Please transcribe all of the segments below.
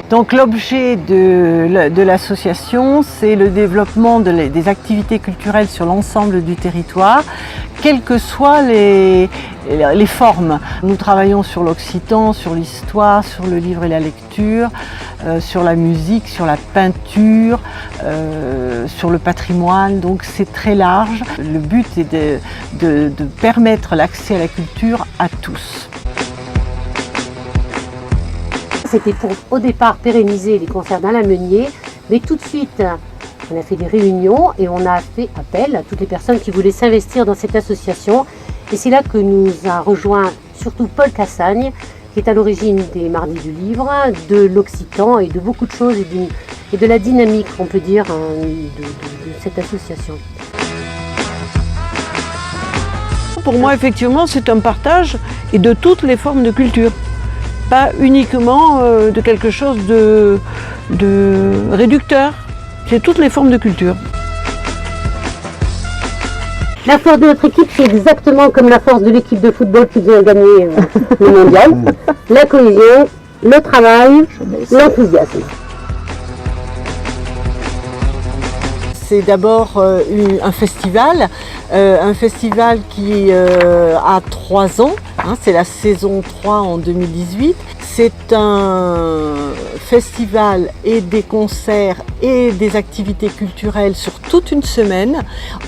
Donc l'objet de l'association, c'est le développement des activités culturelles sur l'ensemble du territoire, quelles que soient les formes. Nous travaillons sur l'occitan, sur l'histoire, sur le livre et la lecture, sur la musique, sur la peinture, sur le patrimoine, donc c'est très large. Le but est de permettre l'accès à la culture à tous. C'était pour au départ pérenniser les concerts d'Alain Meunier, mais tout de suite on a fait des réunions et on a fait appel à toutes les personnes qui voulaient s'investir dans cette association. Et c'est là que nous a rejoint surtout Paul Cassagne, qui est à l'origine des Mardis du Livre, de l'Occitan et de beaucoup de choses et de la dynamique, on peut dire, de cette association. Pour moi, effectivement, c'est un partage et de toutes les formes de culture. Pas uniquement de quelque chose de réducteur. C'est toutes les formes de culture. La force de notre équipe, c'est exactement comme la force de l'équipe de football qui vient gagner le mondial. La cohésion, le travail, l'enthousiasme. C'est d'abord un festival qui a 3 ans, hein, c'est la saison 3 en 2018. C'est un festival et des concerts et des activités culturelles sur toute une semaine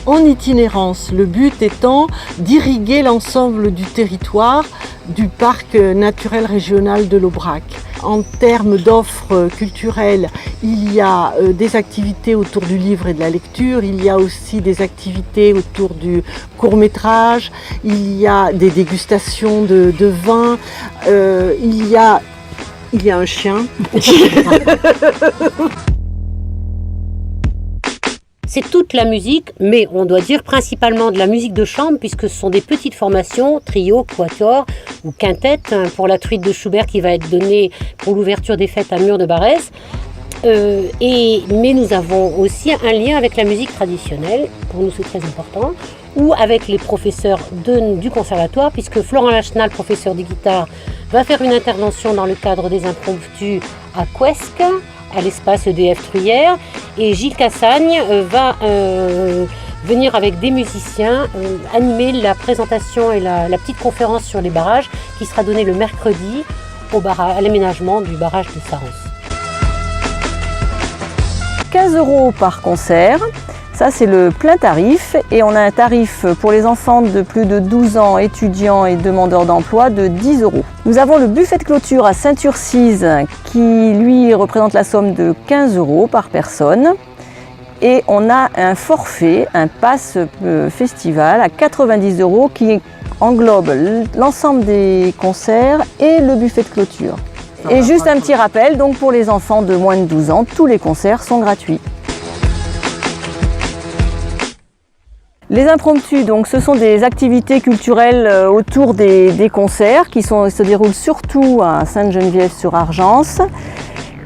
en itinérance. Le but étant d'irriguer l'ensemble du territoire du parc naturel régional de l'Aubrac. En termes d'offres culturelles, il y a des activités autour du livre et de la lecture, il y a aussi des activités autour du court-métrage, il y a des dégustations de vin, il y a un chien. C'est toute la musique, mais on doit dire principalement de la musique de chambre, puisque ce sont des petites formations, trio, quatuor ou quintette, pour la truite de Schubert qui va être donnée pour l'ouverture des fêtes à Mur de Barrès. Mais nous avons aussi un lien avec la musique traditionnelle, pour nous c'est très important, ou avec les professeurs du conservatoire, puisque Florent Lachenal, professeur de guitare, va faire une intervention dans le cadre des impromptus à Couesque, à l'espace EDF Truyère, et Gilles Cassagne va venir avec des musiciens animer la présentation et la petite conférence sur les barrages qui sera donnée le mercredi à l'aménagement du barrage de Sarens. 15 € par concert, ça c'est le plein tarif, et on a un tarif pour les enfants de plus de 12 ans, étudiants et demandeurs d'emploi de 10 €. Nous avons le buffet de clôture à Saint-Urcise qui lui représente la somme de 15 € par personne, et on a un forfait, un pass festival à 90 € qui englobe l'ensemble des concerts et le buffet de clôture. Et juste un petit rappel, donc pour les enfants de moins de 12 ans, tous les concerts sont gratuits. Les impromptus, donc, ce sont des activités culturelles autour des concerts qui se déroulent surtout à Sainte-Geneviève-sur-Argence.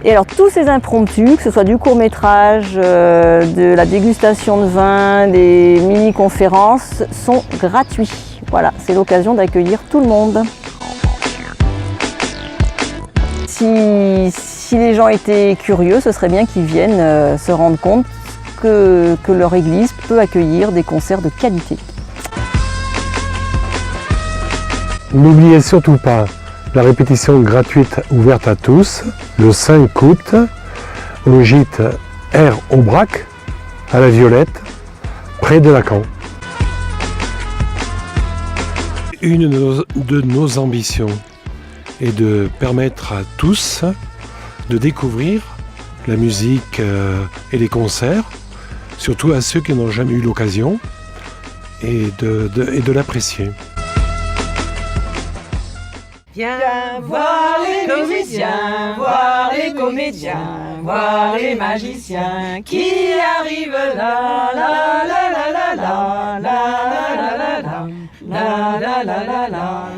Et alors tous ces impromptus, que ce soit du court-métrage, de la dégustation de vin, des mini-conférences, sont gratuits. Voilà, c'est l'occasion d'accueillir tout le monde. Si les gens étaient curieux, ce serait bien qu'ils viennent se rendre compte que leur église peut accueillir des concerts de qualité. N'oubliez surtout pas la répétition gratuite ouverte à tous le 5 août au gîte Air Aubrac à la Violette, près de Lacan. Une de nos ambitions est de permettre à tous de découvrir la musique et les concerts, surtout à ceux qui n'ont jamais eu l'occasion, et de l'apprécier. Viens voir les musiciens, voir les comédiens, voir les magiciens qui arrivent là, la la la la la la la la la la la la la la.